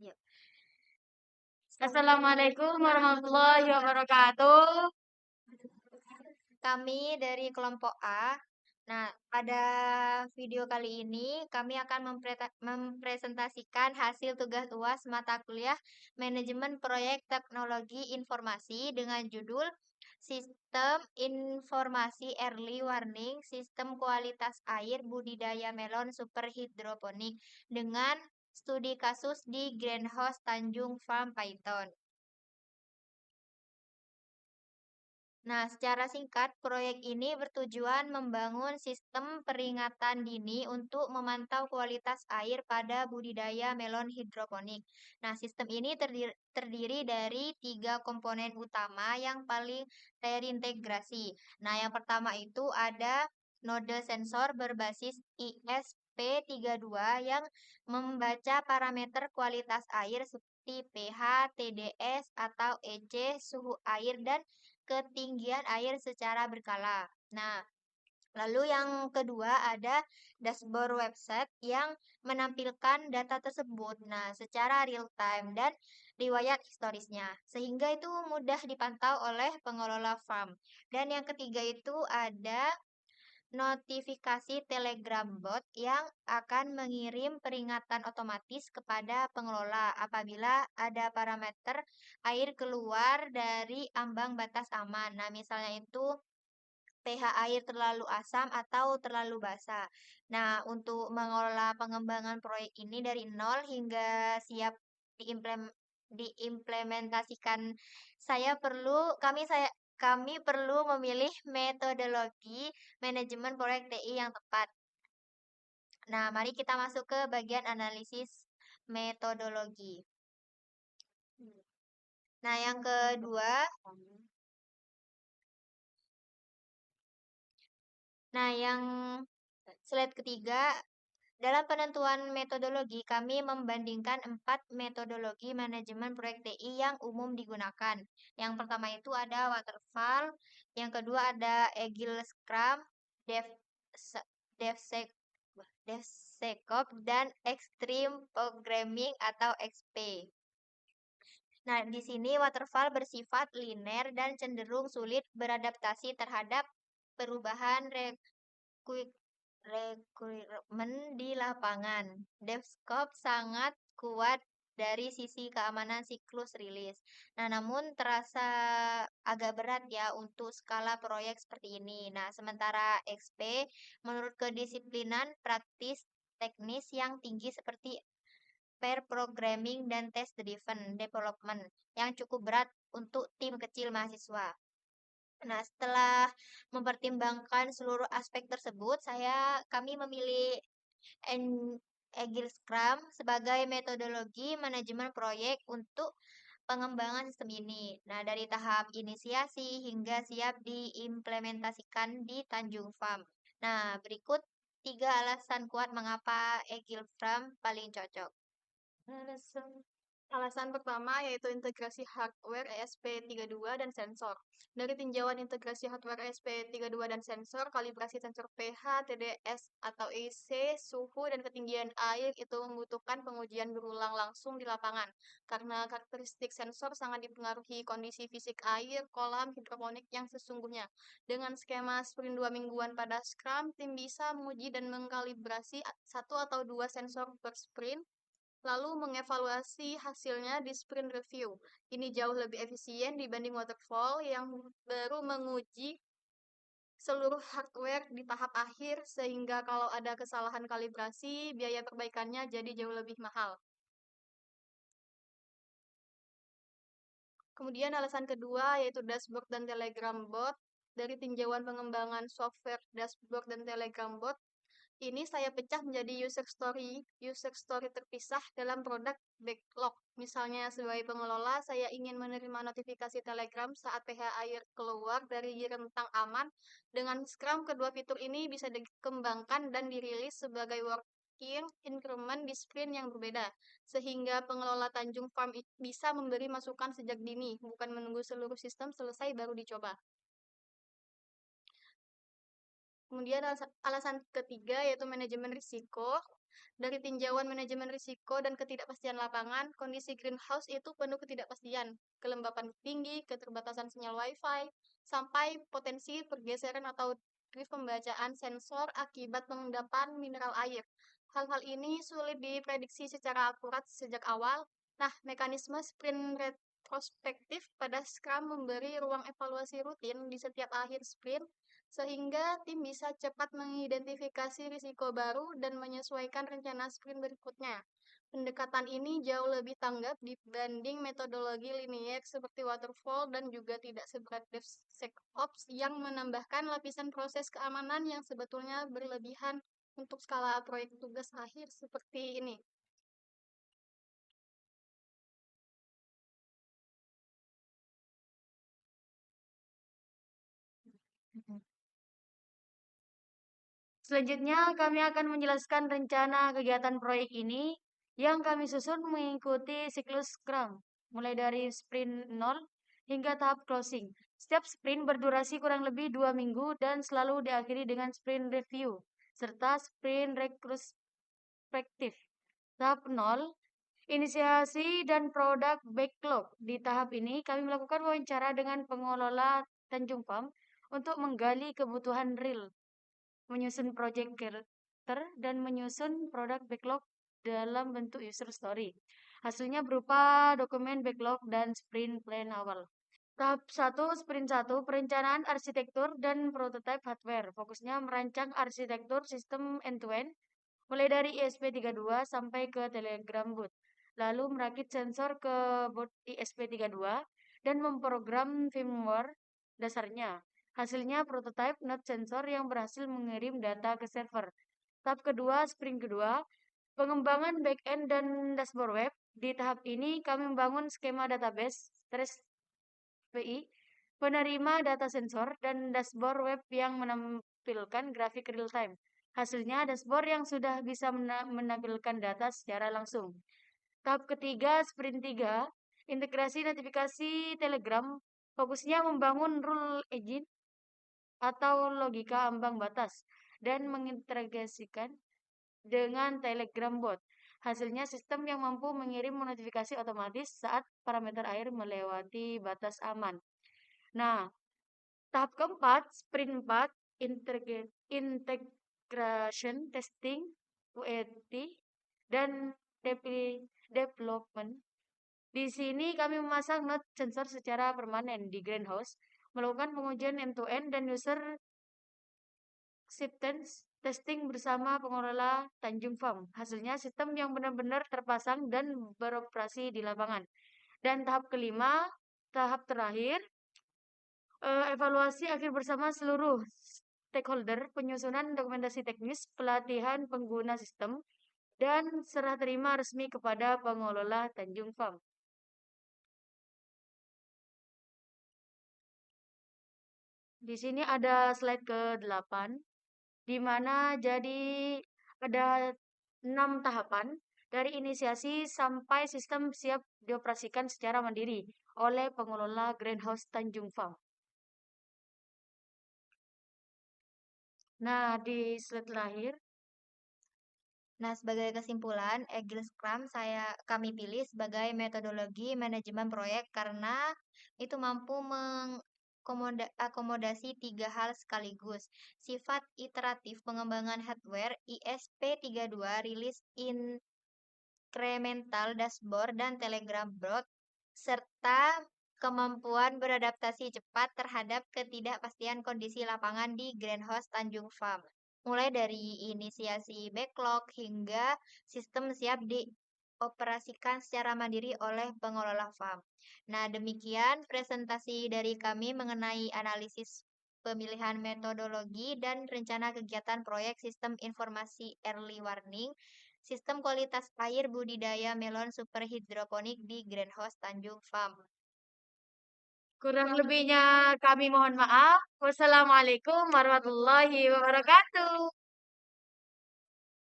Yuk. Assalamualaikum warahmatullahi wabarakatuh. Kami dari kelompok A. Nah, pada video kali ini kami akan mempresentasikan hasil tugas UAS mata kuliah Manajemen Proyek Teknologi Informasi dengan judul Sistem Informasi Early Warning Sistem Kualitas Air Budidaya Melon Super Hidroponik dengan studi kasus di Greenhouse Tanjung Farm Python. Nah, secara singkat, proyek ini bertujuan membangun sistem peringatan dini untuk memantau kualitas air pada budidaya melon hidroponik. Nah, sistem ini terdiri dari 3 komponen utama yang paling terintegrasi. Nah, yang pertama itu ada node sensor berbasis ISP32 yang membaca parameter kualitas air seperti pH, TDS, atau EC, suhu air, dan ketinggian air secara berkala. Nah, lalu yang kedua ada dashboard website yang menampilkan data tersebut. Nah, secara real time dan riwayat historisnya, sehingga itu mudah dipantau oleh pengelola farm. Dan yang ketiga itu ada notifikasi Telegram bot yang akan mengirim peringatan otomatis kepada pengelola apabila ada parameter air keluar dari ambang batas aman. Nah, misalnya itu pH air terlalu asam atau terlalu basa. Nah, untuk mengelola pengembangan proyek ini dari nol hingga siap diimplementasikan, kami perlu memilih metodologi manajemen proyek TI yang tepat. Nah, mari kita masuk ke bagian analisis metodologi. Nah, yang kedua, yang slide ketiga, dalam penentuan metodologi, kami membandingkan 4 metodologi manajemen proyek TI yang umum digunakan. Yang pertama itu ada waterfall, yang kedua ada agile scrum, DevSecOps, dan extreme programming atau XP. Nah, di sini waterfall bersifat linear dan cenderung sulit beradaptasi terhadap perubahan requirement di lapangan. DevSecOps sangat kuat dari sisi keamanan siklus rilis. Nah, namun terasa agak berat ya untuk skala proyek seperti ini. Nah, sementara XP menurut kedisiplinan praktis teknis yang tinggi seperti pair programming dan test driven development yang cukup berat untuk tim kecil mahasiswa. Nah, setelah mempertimbangkan seluruh aspek tersebut, kami memilih Agile Scrum sebagai metodologi manajemen proyek untuk pengembangan sistem ini. Nah, dari tahap inisiasi hingga siap diimplementasikan di Tanjung Farm. Nah, berikut 3 alasan kuat mengapa Agile Scrum paling cocok. Alasan pertama yaitu integrasi hardware ESP32 dan sensor. Dari tinjauan integrasi hardware ESP32 dan sensor, kalibrasi sensor pH, TDS atau EC, suhu, dan ketinggian air itu membutuhkan pengujian berulang langsung di lapangan. Karena karakteristik sensor sangat dipengaruhi kondisi fisik air, kolam hidroponik yang sesungguhnya. Dengan skema sprint 2 mingguan pada Scrum, tim bisa menguji dan mengkalibrasi 1 atau 2 sensor per sprint, lalu mengevaluasi hasilnya di sprint review. Ini jauh lebih efisien dibanding waterfall yang baru menguji seluruh hardware di tahap akhir, sehingga kalau ada kesalahan kalibrasi, biaya perbaikannya jadi jauh lebih mahal. Kemudian alasan kedua yaitu dashboard dan telegram bot. Dari tinjauan pengembangan software dashboard dan telegram bot, ini saya pecah menjadi user story terpisah dalam produk backlog. Misalnya sebagai pengelola, saya ingin menerima notifikasi Telegram saat pH air keluar dari rentang aman. Dengan Scrum, kedua fitur ini bisa dikembangkan dan dirilis sebagai working increment di sprint yang berbeda, sehingga pengelola Tanjung Farm bisa memberi masukan sejak dini, bukan menunggu seluruh sistem selesai baru dicoba. Kemudian alasan ketiga yaitu manajemen risiko. Dari tinjauan manajemen risiko dan ketidakpastian lapangan, kondisi greenhouse itu penuh ketidakpastian, kelembapan tinggi, keterbatasan sinyal Wi-Fi, sampai potensi pergeseran atau drift pembacaan sensor akibat pengendapan mineral air. Hal-hal ini sulit diprediksi secara akurat sejak awal. Nah, mekanisme sprint retrospektif pada Scrum memberi ruang evaluasi rutin di setiap akhir sprint sehingga tim bisa cepat mengidentifikasi risiko baru dan menyesuaikan rencana sprint berikutnya. Pendekatan ini jauh lebih tanggap dibanding metodologi linier seperti waterfall dan juga tidak seberat DevSecOps yang menambahkan lapisan proses keamanan yang sebetulnya berlebihan untuk skala proyek tugas akhir seperti ini. Selanjutnya, kami akan menjelaskan rencana kegiatan proyek ini yang kami susun mengikuti siklus Scrum, mulai dari sprint 0 hingga tahap closing. Setiap sprint berdurasi kurang lebih 2 minggu dan selalu diakhiri dengan sprint review, serta sprint retrospektif. Tahap 0, inisiasi dan produk backlog. Di tahap ini, kami melakukan wawancara dengan pengelola Tanjung Farm untuk menggali kebutuhan real, menyusun project character, dan menyusun produk backlog dalam bentuk user story. Hasilnya berupa dokumen backlog dan sprint plan awal. Tahap 1, sprint 1, perencanaan arsitektur dan prototype hardware. Fokusnya merancang arsitektur sistem end-to-end, mulai dari ISP32 sampai ke Telegram boot. Lalu merakit sensor ke boot ISP32 dan memprogram firmware dasarnya. Hasilnya prototype node sensor yang berhasil mengirim data ke server. Tahap kedua, sprint kedua, pengembangan backend dan dashboard web. Di tahap ini kami membangun skema database, trace API, penerima data sensor, dan dashboard web yang menampilkan grafik real time. Hasilnya dashboard yang sudah bisa menampilkan data secara langsung. Tahap ketiga, sprint 3, integrasi notifikasi Telegram, fokusnya membangun rule engine atau logika ambang batas dan mengintegrasikan dengan Telegram bot. Hasilnya sistem yang mampu mengirim notifikasi otomatis saat parameter air melewati batas aman. Nah, tahap keempat, sprint 4, integration testing, UAT, dan development. Di sini kami memasang node sensor secara permanen di greenhouse, melakukan pengujian end-to-end dan user acceptance testing bersama pengelola Tanjung Farm. Hasilnya sistem yang benar-benar terpasang dan beroperasi di lapangan. Dan tahap kelima, tahap terakhir, evaluasi akhir bersama seluruh stakeholder, penyusunan dokumentasi teknis, pelatihan pengguna sistem, dan serah terima resmi kepada pengelola Tanjung Farm. Di sini ada slide ke-8, di mana jadi ada 6 tahapan dari inisiasi sampai sistem siap dioperasikan secara mandiri oleh pengelola Greenhouse Tanjung Farm. Nah, di slide terakhir, Nah, sebagai kesimpulan, Agile Scrum kami pilih sebagai metodologi manajemen proyek karena itu mampu mengakomodasi 3 hal sekaligus. Sifat iteratif pengembangan hardware, ISP32, rilis incremental dashboard dan Telegram bot, serta kemampuan beradaptasi cepat terhadap ketidakpastian kondisi lapangan di Greenhouse Tanjung Farm, mulai dari inisiasi backlog hingga sistem siap dioperasikan secara mandiri oleh pengelola farm. Nah, demikian presentasi dari kami mengenai analisis pemilihan metodologi dan rencana kegiatan proyek sistem informasi early warning, sistem kualitas air budidaya melon super hidroponik di Greenhouse Tanjung Farm. kurang lebihnya kami mohon maaf. Wassalamualaikum warahmatullahi wabarakatuh.